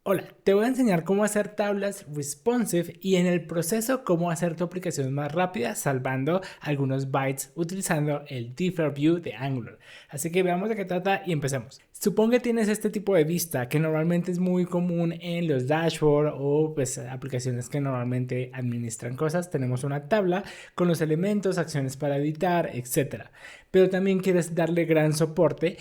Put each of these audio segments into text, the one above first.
Hola, te voy a enseñar cómo hacer tablas responsive y en el proceso cómo hacer tu aplicación más rápida salvando algunos bytes utilizando el Differ View de Angular. Así que veamos de qué trata y empecemos. Supongo que tienes este tipo de vista que normalmente es muy común en los dashboards o pues aplicaciones que normalmente administran cosas. Tenemos una tabla con los elementos, acciones para editar, etcétera. Pero también quieres darle gran soporte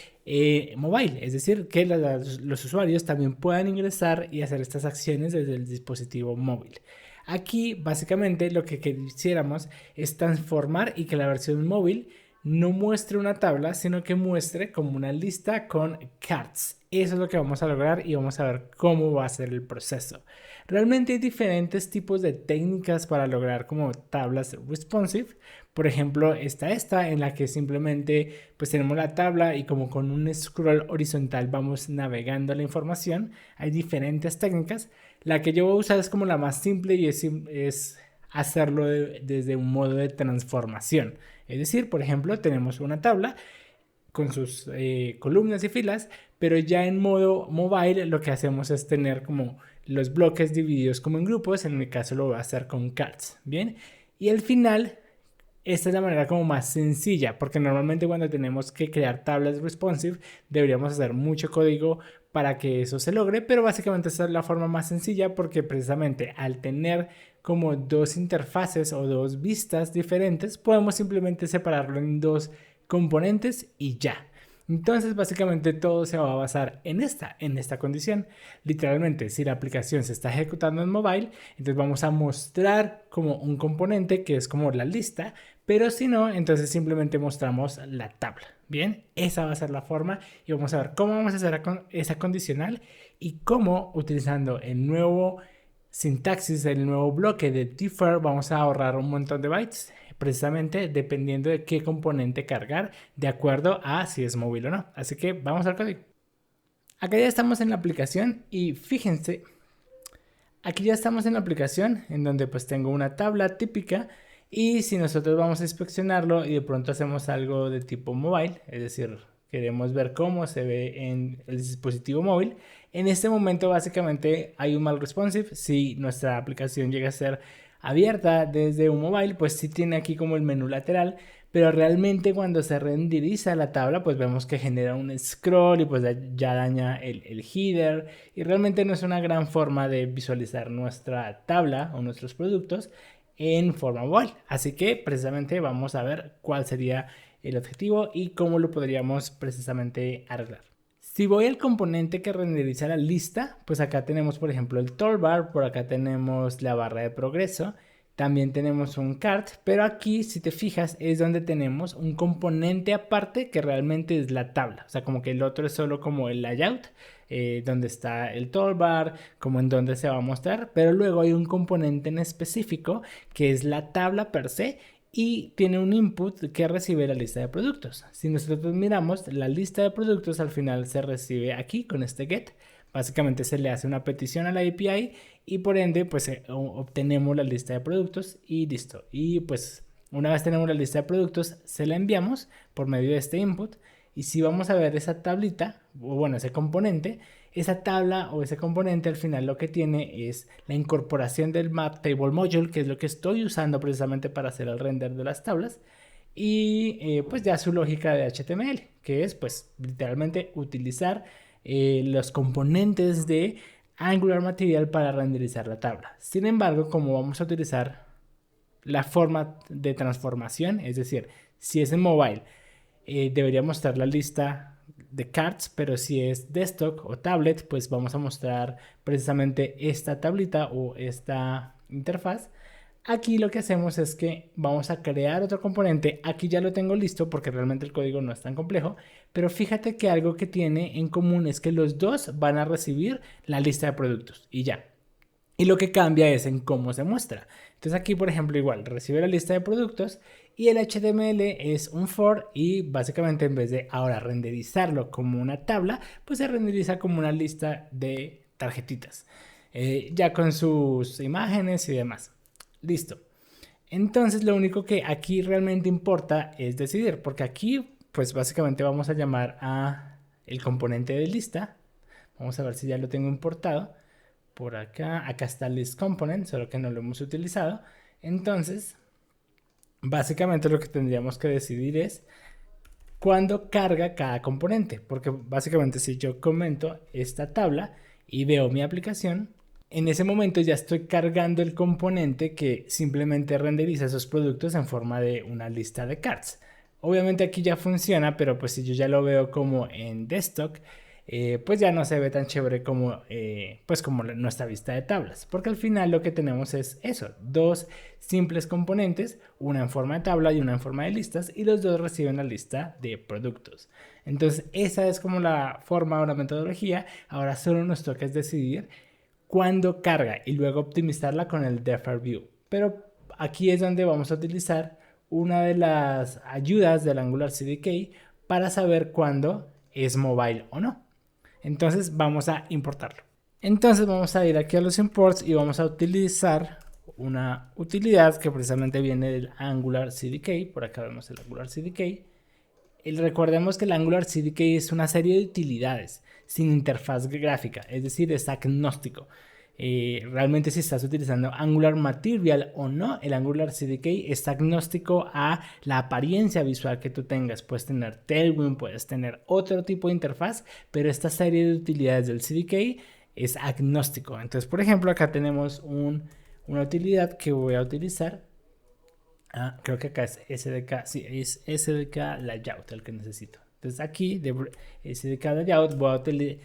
mobile, es decir, que los usuarios también puedan ingresar y hacer estas acciones desde el dispositivo móvil. Aquí básicamente lo que quisiéramos es transformar y que la versión móvil no muestre una tabla, sino que muestre como una lista con cards. Eso es lo que vamos a lograr y vamos a ver cómo va a ser el proceso. Realmente hay diferentes tipos de técnicas para lograr como tablas responsive. Por ejemplo, está esta en la que simplemente pues tenemos la tabla y como con un scroll horizontal vamos navegando la información. Hay diferentes técnicas. La que yo voy a usar es como la más simple y es hacerlo desde un modo de transformación. Es decir, por ejemplo, tenemos una tabla con sus columnas y filas, pero ya en modo mobile lo que hacemos es tener como los bloques divididos como en grupos. En mi caso lo voy a hacer con cards, ¿bien? Y al final esta es la manera como más sencilla, porque normalmente cuando tenemos que crear tablas responsive deberíamos hacer mucho código para que eso se logre, pero básicamente esta es la forma más sencilla porque precisamente al tener como dos interfaces o dos vistas diferentes, podemos simplemente separarlo en dos componentes y ya. Entonces básicamente todo se va a basar en esta condición. Literalmente, si la aplicación se está ejecutando en mobile, entonces vamos a mostrar como un componente que es como la lista, pero si no, entonces simplemente mostramos la tabla. Bien, esa va a ser la forma y vamos a ver cómo vamos a hacer esa condicional y cómo utilizando el nuevo sintaxis, el nuevo bloque de differ, vamos a ahorrar un montón de bytes precisamente dependiendo de qué componente cargar de acuerdo a si es móvil o no. Así que vamos al código. Acá ya estamos en la aplicación y fíjense, aquí ya estamos en la aplicación en donde pues tengo una tabla típica y si nosotros vamos a inspeccionarlo y de pronto hacemos algo de tipo mobile, es decir, queremos ver cómo se ve en el dispositivo móvil, en este momento básicamente hay un mal responsive. Si nuestra aplicación llega a ser abierta desde un mobile, pues sí tiene aquí como el menú lateral, pero realmente cuando se renderiza la tabla, pues vemos que genera un scroll y pues ya daña el header y realmente no es una gran forma de visualizar nuestra tabla o nuestros productos en forma mobile. Así que precisamente vamos a ver cuál sería el objetivo y cómo lo podríamos precisamente arreglar. Si voy al componente que renderiza la lista, pues acá tenemos por ejemplo el toolbar, por acá tenemos la barra de progreso, también tenemos un cart, pero aquí si te fijas es donde tenemos un componente aparte que realmente es la tabla, o sea como que el otro es solo como el layout, donde está el toolbar, como en donde se va a mostrar, pero luego hay un componente en específico que es la tabla per se y tiene un input que recibe la lista de productos. Si nosotros miramos, la lista de productos al final se recibe aquí con este get. Básicamente se le hace una petición a la API y por ende pues obtenemos la lista de productos y listo. Y pues una vez tenemos la lista de productos se la enviamos por medio de este input y si vamos a ver esa tablita o bueno ese componente, esa tabla o ese componente al final lo que tiene es la incorporación del map table module, que es lo que estoy usando precisamente para hacer el render de las tablas, y pues ya su lógica de HTML, que es pues literalmente utilizar los componentes de Angular Material para renderizar la tabla. Sin embargo, como vamos a utilizar la forma de transformación, es decir, si es en mobile, debería mostrar la lista de cards, pero si es desktop o tablet, pues vamos a mostrar precisamente esta tablita o esta interfaz. Aquí lo que hacemos es que vamos a crear otro componente. Aquí ya lo tengo listo porque realmente el código no es tan complejo, pero fíjate que algo que tiene en común es que los dos van a recibir la lista de productos y ya. Y lo que cambia es en cómo se muestra. Entonces aquí, por ejemplo, igual recibe la lista de productos y el HTML es un for y básicamente en vez de ahora renderizarlo como una tabla, pues se renderiza como una lista de tarjetitas, ya con sus imágenes y demás. Listo. Entonces lo único que aquí realmente importa es decidir, porque aquí pues básicamente vamos a llamar a el componente de lista. Vamos a ver si ya lo tengo importado. por acá está list component, solo que no lo hemos utilizado. Entonces, básicamente lo que tendríamos que decidir es cuándo carga cada componente, porque básicamente si yo comento esta tabla y veo mi aplicación, en ese momento ya estoy cargando el componente que simplemente renderiza esos productos en forma de una lista de cards. Obviamente aquí ya funciona, pero pues si yo ya lo veo como en desktop, pues ya no se ve tan chévere como, pues como nuestra vista de tablas, porque al final lo que tenemos es eso, dos simples componentes, una en forma de tabla y una en forma de listas, y los dos reciben la lista de productos. Entonces esa es como la forma o la metodología. Ahora solo nos toca es decidir cuándo carga y luego optimizarla con el Defer View. Pero aquí es donde vamos a utilizar una de las ayudas del Angular CDK para saber cuándo es mobile o no. Entonces vamos a importarlo. Entonces vamos a ir aquí a los imports y vamos a utilizar una utilidad que precisamente viene del Angular CDK. Por acá vemos el Angular CDK. Y recordemos que el Angular CDK es una serie de utilidades sin interfaz gráfica, es decir, es agnóstico. Realmente si estás utilizando Angular Material o no, el Angular CDK es agnóstico a la apariencia visual que tú tengas. Puedes tener Tailwind, puedes tener otro tipo de interfaz, pero esta serie de utilidades del CDK es agnóstico. Entonces, por ejemplo, acá tenemos una utilidad que voy a utilizar. Creo que acá es SDK, sí, es SDK Layout el que necesito. Entonces aquí de SDK Layout voy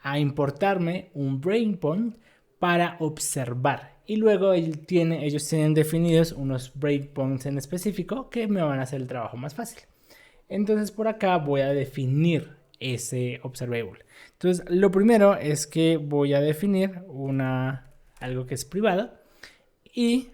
a importarme un breakpoint para observar. Y luego ellos tienen definidos unos breakpoints en específico que me van a hacer el trabajo más fácil. Entonces por acá voy a definir ese observable. Entonces lo primero es que voy a definir algo que es privado y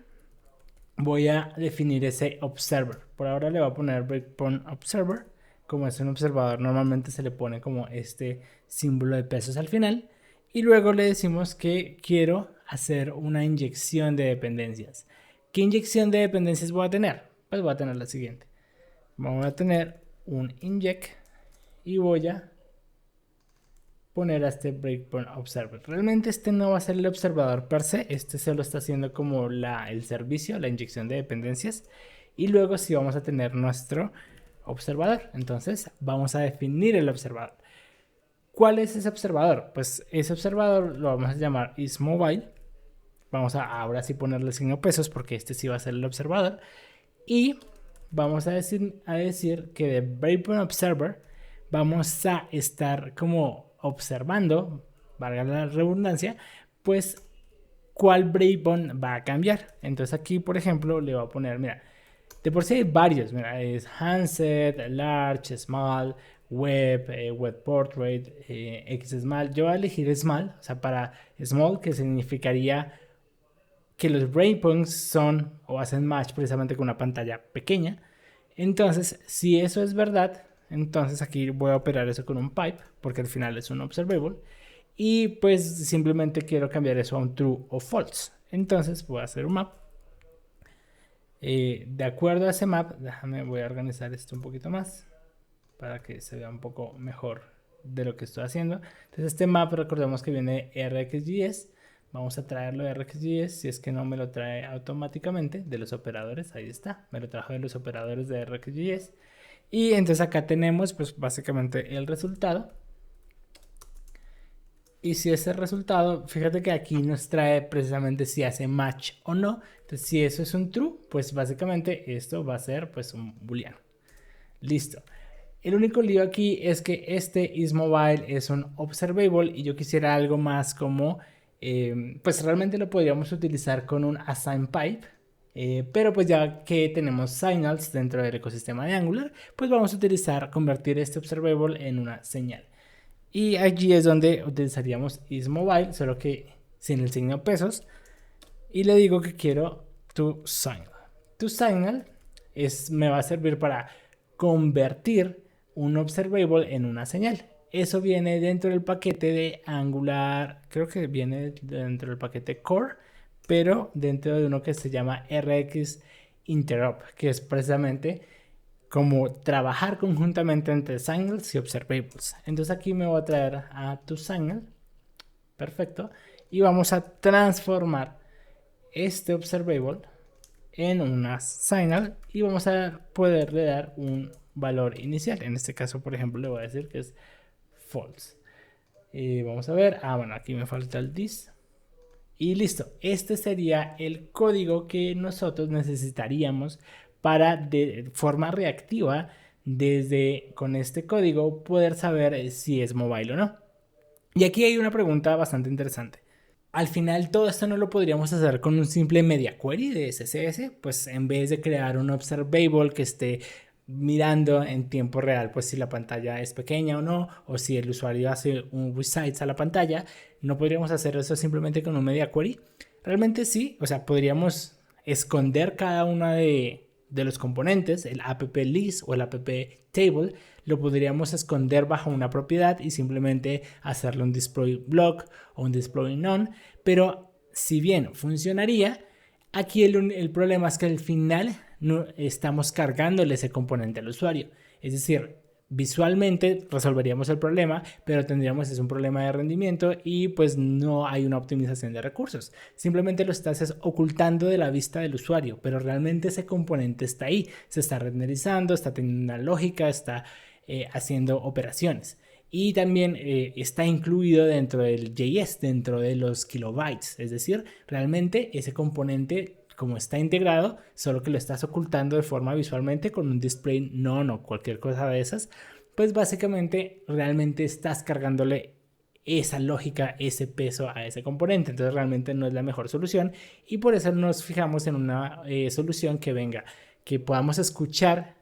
voy a definir ese observer. Por ahora le voy a poner breakpoint observer. Como es un observador, normalmente se le pone como este símbolo de pesos al final. Y luego le decimos que quiero hacer una inyección de dependencias. ¿Qué inyección de dependencias voy a tener? Pues voy a tener la siguiente. Vamos a tener un inject y voy a poner a este breakpoint observer. Realmente este no va a ser el observador per se, este se lo está haciendo como el servicio, la inyección de dependencias. Y luego sí vamos a tener nuestro observador. Entonces vamos a definir el observador. ¿Cuál es ese observador? Pues ese observador lo vamos a llamar isMobile. Vamos a ahora sí ponerle el signo pesos porque este sí va a ser el observador. Y vamos a decir que de breakpoint observer vamos a estar como observando, valga la redundancia, pues cuál breakpoint va a cambiar. Entonces aquí, por ejemplo, le voy a poner, mira, de por sí hay varios, mira, es handset, large, small, web, web portrait, XSmall. Yo voy a elegir small, o sea, para small, que significaría que los breakpoints son o hacen match precisamente con una pantalla pequeña. Entonces, si eso es verdad, entonces aquí voy a operar eso con un pipe, porque al final es un observable. Y pues simplemente quiero cambiar eso a un true o false. Entonces voy a hacer un map. De acuerdo a ese map, voy a organizar esto un poquito más para que se vea un poco mejor de lo que estoy haciendo. Entonces este map recordemos que viene de RxJS. Vamos a traerlo de RxJS, si es que no me lo trae automáticamente de los operadores. Ahí está, me lo trajo de los operadores de RxJS. Y entonces acá tenemos pues básicamente el resultado. Y si ese resultado, fíjate que aquí nos trae precisamente si hace match o no. Entonces si eso es un true, pues básicamente esto va a ser pues un booleano. Listo. El único lío aquí es que este isMobile es un observable y yo quisiera algo más como, pues realmente lo podríamos utilizar con un assign pipe, pero pues ya que tenemos signals dentro del ecosistema de Angular, pues vamos a convertir este observable en una señal. Y allí es donde utilizaríamos isMobile, solo que sin el signo pesos. Y le digo que quiero toSignal. toSignal me va a servir para convertir un observable en una señal. Eso viene dentro del paquete de Angular, creo que viene dentro del paquete Core, pero dentro de uno que se llama RX Interop, que es precisamente como trabajar conjuntamente entre signals y observables. Entonces aquí me voy a traer a toSignal, perfecto, y vamos a transformar este observable en una signal y vamos a poderle dar un valor inicial. En este caso, por ejemplo, le voy a decir que es false. Vamos a ver, bueno, aquí me falta el this. Y listo, este sería el código que nosotros necesitaríamos para de forma reactiva, con este código, poder saber si es mobile o no. Y aquí hay una pregunta bastante interesante. Al final todo esto no lo podríamos hacer con un simple media query de CSS, pues en vez de crear un observable que esté mirando en tiempo real pues si la pantalla es pequeña o no, o si el usuario hace un resize a la pantalla, no podríamos hacer eso simplemente con un media query. Realmente sí, o sea, podríamos esconder cada una de los componentes, el app list o el app table, lo podríamos esconder bajo una propiedad y simplemente hacerle un display block o un display none, pero si bien funcionaría, aquí el problema es que al final no estamos cargándole ese componente al usuario. Es decir, visualmente resolveríamos el problema, pero tendríamos un problema de rendimiento y pues no hay una optimización de recursos. Simplemente lo estás ocultando de la vista del usuario, pero realmente ese componente está ahí, se está renderizando, está teniendo una lógica, está haciendo operaciones. Y también está incluido dentro del JS, dentro de los kilobytes. Es decir, realmente ese componente, como está integrado, solo que lo estás ocultando de forma visualmente con un display none o cualquier cosa de esas, pues básicamente realmente estás cargándole esa lógica, ese peso a ese componente. Entonces realmente no es la mejor solución y por eso nos fijamos en una solución que venga, que podamos escuchar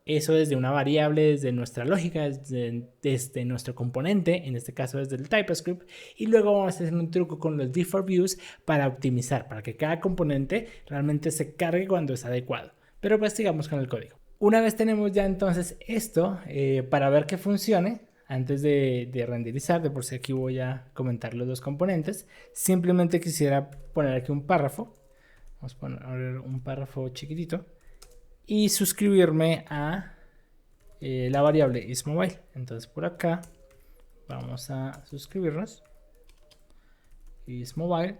eso desde una variable, desde nuestra lógica, desde nuestro componente, en este caso desde el TypeScript, y luego vamos a hacer un truco con los default views para optimizar, para que cada componente realmente se cargue cuando es adecuado. Pero pues sigamos con el código. Una vez tenemos ya entonces esto, para ver que funcione, antes de renderizar, de por si aquí voy a comentar los dos componentes, simplemente quisiera poner aquí un párrafo. Vamos a poner un párrafo chiquitito y suscribirme a la variable isMobile. Entonces por acá vamos a suscribirnos isMobile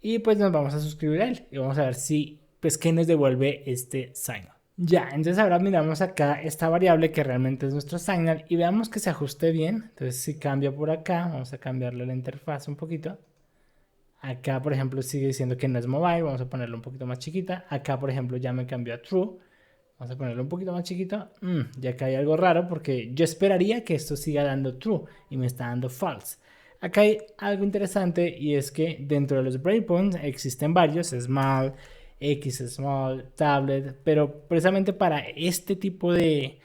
y pues nos vamos a suscribir a él y vamos a ver si pues qué nos devuelve este signal. Ya, entonces ahora miramos acá esta variable que realmente es nuestro signal y veamos que se ajuste bien. Entonces si cambia por acá, vamos a cambiarle la interfaz un poquito. Acá, por ejemplo, sigue diciendo que no es mobile. Vamos a ponerlo un poquito más chiquita. Acá, por ejemplo, ya me cambió a true. Vamos a ponerlo un poquito más chiquito. Ya que hay algo raro porque yo esperaría que esto siga dando true y me está dando false. Acá hay algo interesante y es que dentro de los breakpoints existen varios, small, XSmall, tablet, pero precisamente para este tipo de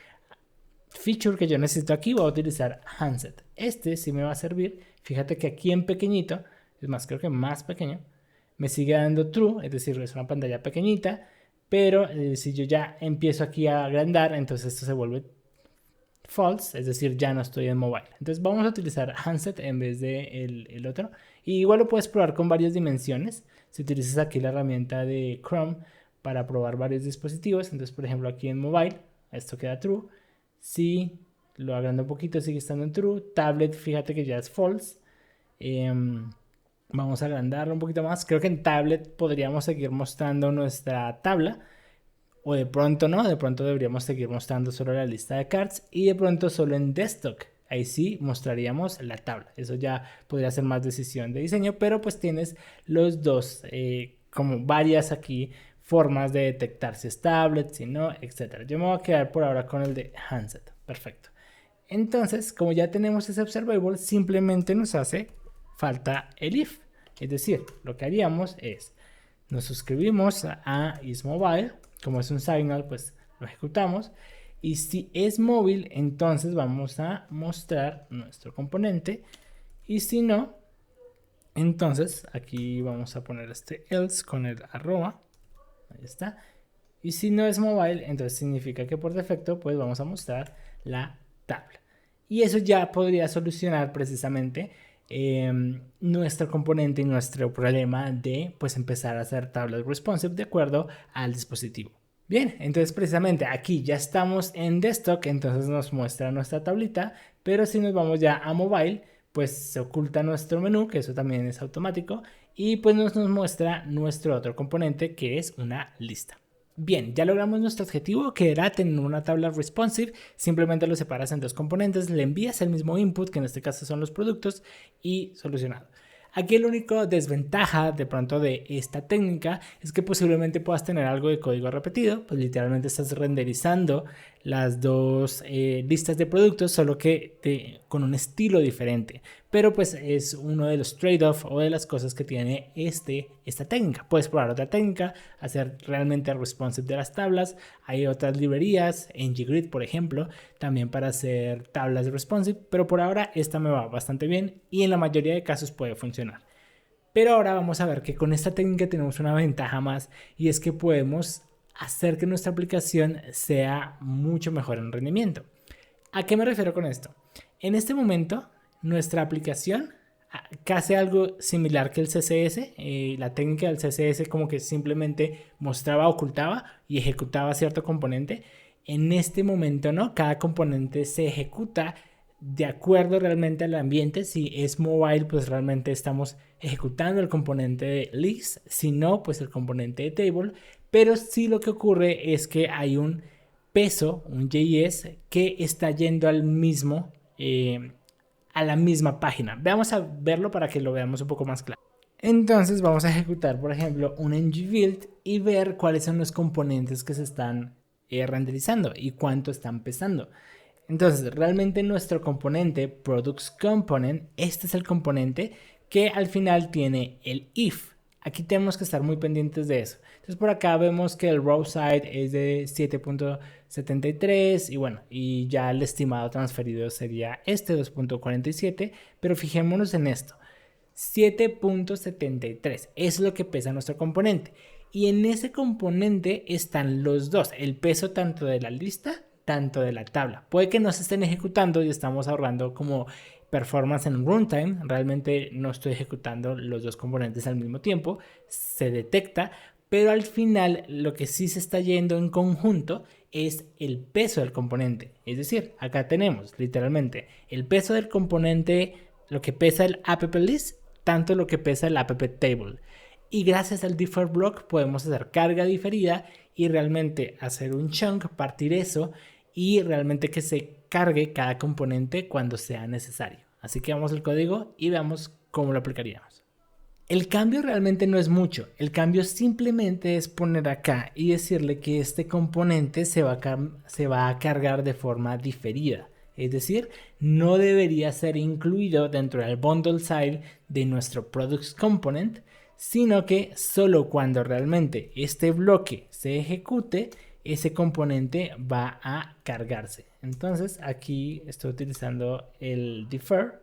feature que yo necesito aquí voy a utilizar handset. Este sí me va a servir. Fíjate que aquí en pequeñito, es más, creo que más pequeño, me sigue dando true, es decir, es una pantalla pequeñita, pero si yo ya empiezo aquí a agrandar, entonces esto se vuelve false, es decir, ya no estoy en mobile. Entonces vamos a utilizar handset en vez de el otro. Y igual lo puedes probar con varias dimensiones. Si utilizas aquí la herramienta de Chrome para probar varios dispositivos, entonces por ejemplo aquí en mobile, esto queda true. Si lo agrando un poquito sigue estando en true. Tablet, fíjate que ya es false. Vamos a agrandarlo un poquito más. Creo que en tablet podríamos seguir mostrando nuestra tabla. O de pronto no, de pronto deberíamos seguir mostrando solo la lista de cards. Y de pronto solo en desktop. Ahí sí mostraríamos la tabla. Eso ya podría ser más decisión de diseño. Pero pues tienes los dos, como varias aquí formas de detectar si es tablet, si no, etc. Yo me voy a quedar por ahora con el de handset. Perfecto. Entonces, como ya tenemos ese observable, simplemente nos hace falta el if. Es decir, lo que haríamos es, nos suscribimos a isMobile. Como es un signal, pues lo ejecutamos. Y si es móvil, entonces vamos a mostrar nuestro componente. Y si no, entonces aquí vamos a poner este else con el arroba. Ahí está. Y si no es mobile, entonces significa que por defecto pues vamos a mostrar la tabla. Y eso ya podría solucionar precisamente nuestro componente y nuestro problema de pues empezar a hacer tablas responsive de acuerdo al dispositivo. Bien, entonces precisamente aquí ya estamos en desktop, entonces nos muestra nuestra tablita, pero si nos vamos ya a mobile, pues se oculta nuestro menú, que eso también es automático, y pues nos muestra nuestro otro componente, que es una lista. Bien, ya logramos nuestro objetivo, que era tener una tabla responsive. Simplemente lo separas en dos componentes, le envías el mismo input, que en este caso son los productos, y solucionado. Aquí el único desventaja de pronto de esta técnica es que posiblemente puedas tener algo de código repetido, pues literalmente estás renderizando las dos listas de productos, solo que con un estilo diferente. Pero pues es uno de los trade-off o de las cosas que tiene esta técnica. Puedes probar otra técnica, hacer realmente responsive de las tablas. Hay otras librerías, ngGrid por ejemplo, también para hacer tablas responsive, pero por ahora esta me va bastante bien y en la mayoría de casos puede funcionar. Pero ahora vamos a ver que con esta técnica tenemos una ventaja más, y es que podemos hacer que nuestra aplicación sea mucho mejor en rendimiento. ¿A qué me refiero con esto? En este momento nuestra aplicación hace algo similar que el CSS. La técnica del CSS como que simplemente mostraba, ocultaba y ejecutaba cierto componente. En este momento no, cada componente se ejecuta de acuerdo realmente al ambiente. Si es mobile, pues realmente estamos ejecutando el componente de list, si no, pues el componente de table. Pero sí, lo que ocurre es que hay un peso, un JS, que está yendo al mismo a la misma página. Vamos a verlo para que lo veamos un poco más claro. Entonces vamos a ejecutar, por ejemplo, un ngBuild y ver cuáles son los componentes que se están renderizando y cuánto están pesando. Entonces, realmente nuestro componente Products Component, este es el componente que al final tiene el if. Aquí tenemos que estar muy pendientes de eso. Entonces por acá vemos que el raw side es de 7.73 y bueno, y ya el estimado transferido sería este 2.47, pero fijémonos en esto. 7.73 es lo que pesa nuestro componente, y en ese componente están los dos, el peso tanto de la lista tanto de la tabla. Puede que no se estén ejecutando y estamos ahorrando como performance en runtime. Realmente no estoy ejecutando los dos componentes al mismo tiempo, se detecta, pero al final lo que sí se está yendo en conjunto es el peso del componente. Es decir, acá tenemos literalmente el peso del componente, lo que pesa el app-list, tanto lo que pesa el app-table. Y gracias al defer block podemos hacer carga diferida y realmente hacer un chunk, partir eso y realmente que se cargue cada componente cuando sea necesario. Así que vamos al código y veamos cómo lo aplicaríamos. El cambio realmente no es mucho. El cambio simplemente es poner acá y decirle que este componente se va a cargar de forma diferida. Es decir, no debería ser incluido dentro del bundle side de nuestro products component, sino que solo cuando realmente este bloque se ejecute, ese componente va a cargarse. Entonces aquí estoy utilizando el defer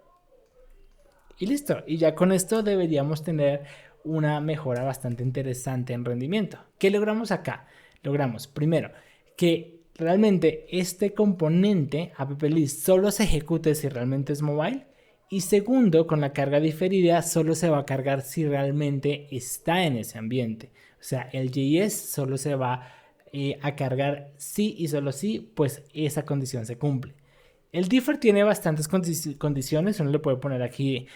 y listo. Y ya con esto deberíamos tener una mejora bastante interesante en rendimiento. ¿Qué logramos acá? Logramos primero que realmente este componente app-list solo se ejecute si realmente es mobile. Y segundo, con la carga diferida solo se va a cargar si realmente está en ese ambiente. O sea, el JS solo se va a cargar si y solo si pues esa condición se cumple. El differ tiene bastantes condiciones. Uno le puede poner aquí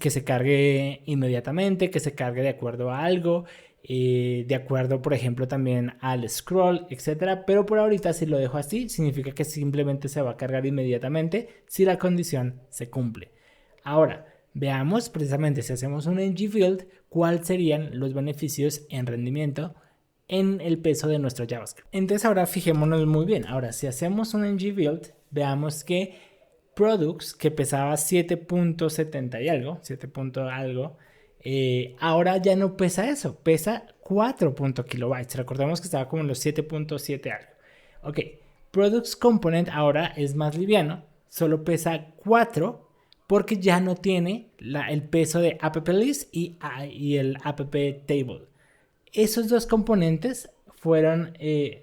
que se cargue inmediatamente, que se cargue de acuerdo a algo, de acuerdo por ejemplo también al scroll, etcétera. Pero por ahorita, si lo dejo así, significa que simplemente se va a cargar inmediatamente si la condición se cumple. Ahora, veamos precisamente si hacemos un ngBuild, cuáles serían los beneficios en rendimiento en el peso de nuestro JavaScript. Entonces ahora fijémonos muy bien. Ahora, si hacemos un ngBuild, veamos que products, que pesaba 7.70 y algo, 7 algo, ahora ya no pesa eso, pesa 4 kilobytes. Recordemos que estaba como en los 7.7 algo. Ok, products component ahora es más liviano, solo pesa 4 porque ya no tiene el peso de app-list y el app-table. Esos dos componentes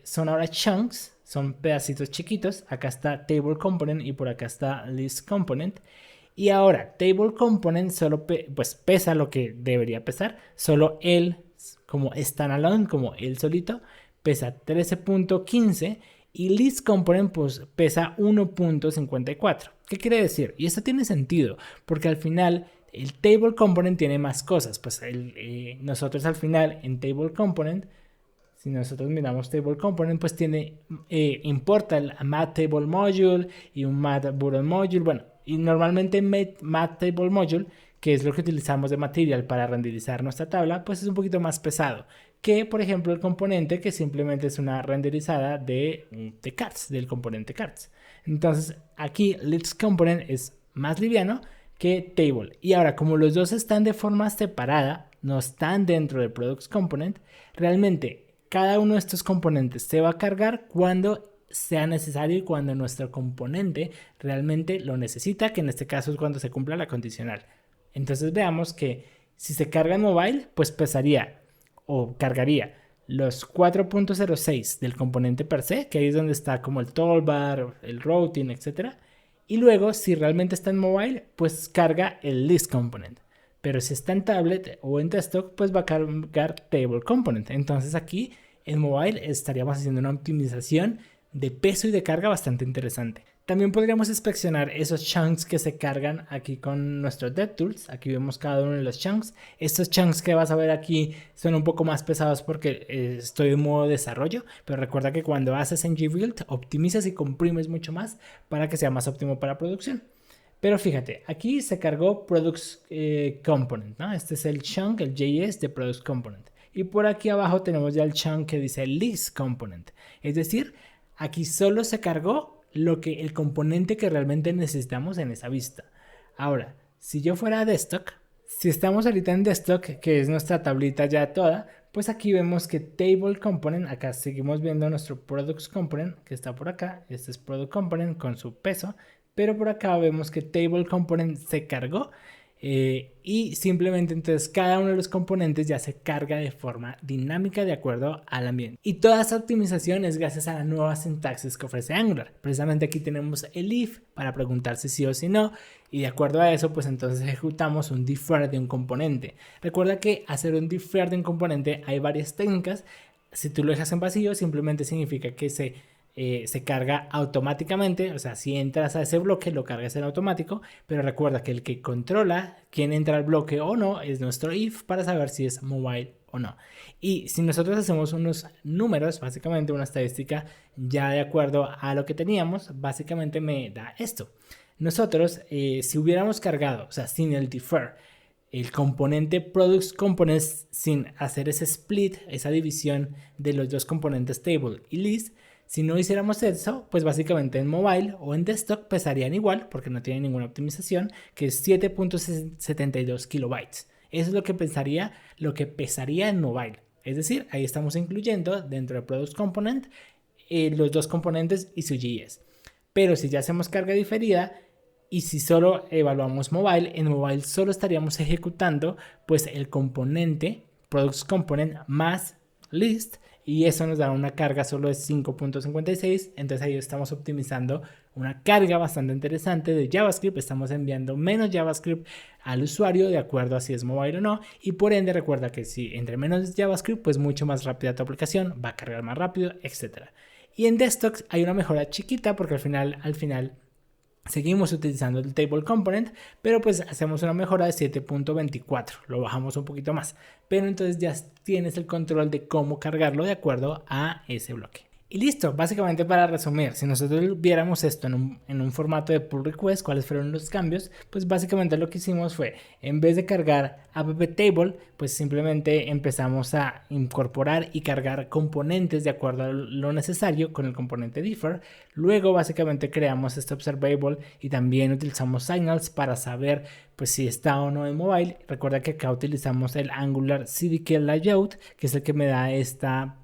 son ahora chunks, son pedacitos chiquitos. Acá está table component y por acá está list component. Y ahora table component solo pues pesa lo que debería pesar. Solo él como standalone, como él solito, pesa 13.15. y list component pues pesa 1.54. ¿Qué quiere decir? Y esto tiene sentido porque al final el table component tiene más cosas. Pues nosotros al final en table component, si nosotros miramos table component, pues importa el math table module y un math button module. Bueno, y normalmente math table module, que es lo que utilizamos de material para renderizar nuestra tabla, pues es un poquito más pesado que, por ejemplo, el componente que simplemente es una renderizada de cards, del componente cards. Entonces, aquí list component es más liviano que table. Y ahora, como los dos están de forma separada, no están dentro del products component, realmente cada uno de estos componentes se va a cargar cuando sea necesario y cuando nuestro componente realmente lo necesita, que en este caso es cuando se cumpla la condicional. Entonces veamos que si se carga en mobile, pues pesaría o cargaría los 4.06 del componente per se, que ahí es donde está como el toolbar, el routing, etc. Y luego, si realmente está en mobile, pues carga el list component. Pero si está en tablet o en desktop, pues va a cargar table component. Entonces aquí en mobile estaríamos haciendo una optimización de peso y de carga bastante interesante. También podríamos inspeccionar esos chunks que se cargan aquí con nuestros DevTools. Aquí vemos cada uno de los chunks. Estos chunks que vas a ver aquí son un poco más pesados porque estoy en modo desarrollo, pero recuerda que cuando haces ngBuild optimizas y comprimes mucho más para que sea más óptimo para producción. Pero fíjate, aquí se cargó Products Component, ¿no? Este es el chunk, el JS de Products Component. Y por aquí abajo tenemos ya el chunk que dice List Component. Es decir, aquí solo se cargó el componente que realmente necesitamos en esa vista. Ahora, si yo fuera a desktop, si estamos ahorita en desktop, que es nuestra tablita ya toda, pues aquí vemos que Table Component, acá seguimos viendo nuestro Products Component, que está por acá. Este es Product Component con su peso, pero por acá vemos que Table Component se cargó. Y simplemente entonces cada uno de los componentes ya se carga de forma dinámica de acuerdo al ambiente. Y toda esta optimización es gracias a la nueva sintaxis que ofrece Angular. Precisamente aquí tenemos el if para preguntar si sí o si no, y de acuerdo a eso pues entonces ejecutamos un defer de un componente. Recuerda que hacer un defer de un componente hay varias técnicas. Si tú lo dejas en vacío simplemente significa que se carga automáticamente, o sea, si entras a ese bloque lo cargas en automático, pero recuerda que el que controla quién entra al bloque o no es nuestro if para saber si es mobile o no. Y si nosotros hacemos unos números, básicamente una estadística ya de acuerdo a lo que teníamos, básicamente me da esto. Nosotros, si hubiéramos cargado, o sea, sin el defer, el componente products components sin hacer ese split, esa división de los dos componentes table y list, si no hiciéramos eso, pues básicamente en mobile o en desktop pesarían igual, porque no tienen ninguna optimización, que es 7.72 kilobytes. Eso es lo que pesaría en mobile. Es decir, ahí estamos incluyendo dentro de Products Component los dos componentes y su JS. Pero si ya hacemos carga diferida y si solo evaluamos mobile, en mobile solo estaríamos ejecutando pues el componente Products Component más list, y eso nos da una carga solo de 5.56. entonces ahí estamos optimizando una carga bastante interesante de JavaScript. Estamos enviando menos JavaScript al usuario de acuerdo a si es mobile o no, y por ende recuerda que si entre menos JavaScript pues mucho más rápida tu aplicación, va a cargar más rápido, etc. Y en desktop hay una mejora chiquita porque al final seguimos utilizando el table component, pero pues hacemos una mejora de 7.24, lo bajamos un poquito más, pero entonces ya tienes el control de cómo cargarlo de acuerdo a ese bloque. Y listo, básicamente para resumir, si nosotros viéramos esto en un formato de pull request, cuáles fueron los cambios, pues básicamente lo que hicimos fue, en vez de cargar app table, pues simplemente empezamos a incorporar y cargar componentes de acuerdo a lo necesario con el componente defer. Luego básicamente creamos este observable y también utilizamos signals para saber pues si está o no en mobile. Recuerda que acá utilizamos el Angular CDK Layout, que es el que me da esta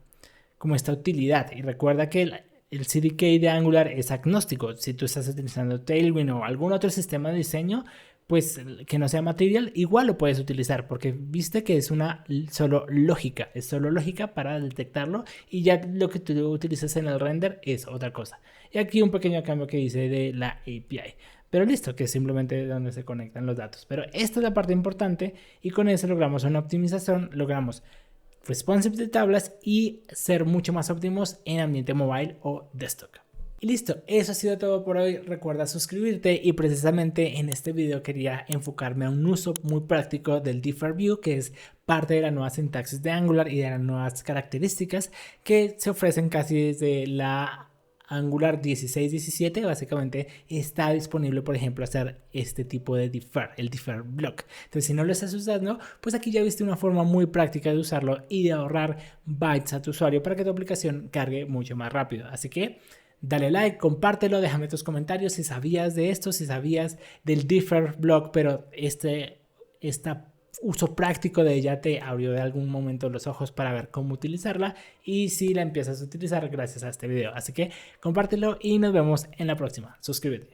utilidad. Y recuerda que el CDK de Angular es agnóstico. Si tú estás utilizando Tailwind o algún otro sistema de diseño, pues que no sea Material, igual lo puedes utilizar porque viste que es solo lógica. Es solo lógica para detectarlo y ya lo que tú utilizas en el render es otra cosa. Y aquí un pequeño cambio que hice de la API. Pero listo, que es simplemente donde se conectan los datos. Pero esta es la parte importante y con eso logramos una optimización, logramos responsive de tablas y ser mucho más óptimos en ambiente mobile o desktop. Y listo, eso ha sido todo por hoy. Recuerda suscribirte y precisamente en este video quería enfocarme a un uso muy práctico del Differ View, que es parte de la nueva sintaxis de Angular y de las nuevas características que se ofrecen casi desde la Angular 16-17. Básicamente está disponible, por ejemplo, hacer este tipo de defer, el defer block. Entonces, si no lo estás usando, pues aquí ya viste una forma muy práctica de usarlo y de ahorrar bytes a tu usuario para que tu aplicación cargue mucho más rápido. Así que dale like, compártelo, déjame tus comentarios si sabías de esto, si sabías del defer block, pero este uso práctico de ella te abrió de algún momento los ojos para ver cómo utilizarla y si la empiezas a utilizar gracias a este video. Así que compártelo y nos vemos en la próxima. Suscríbete.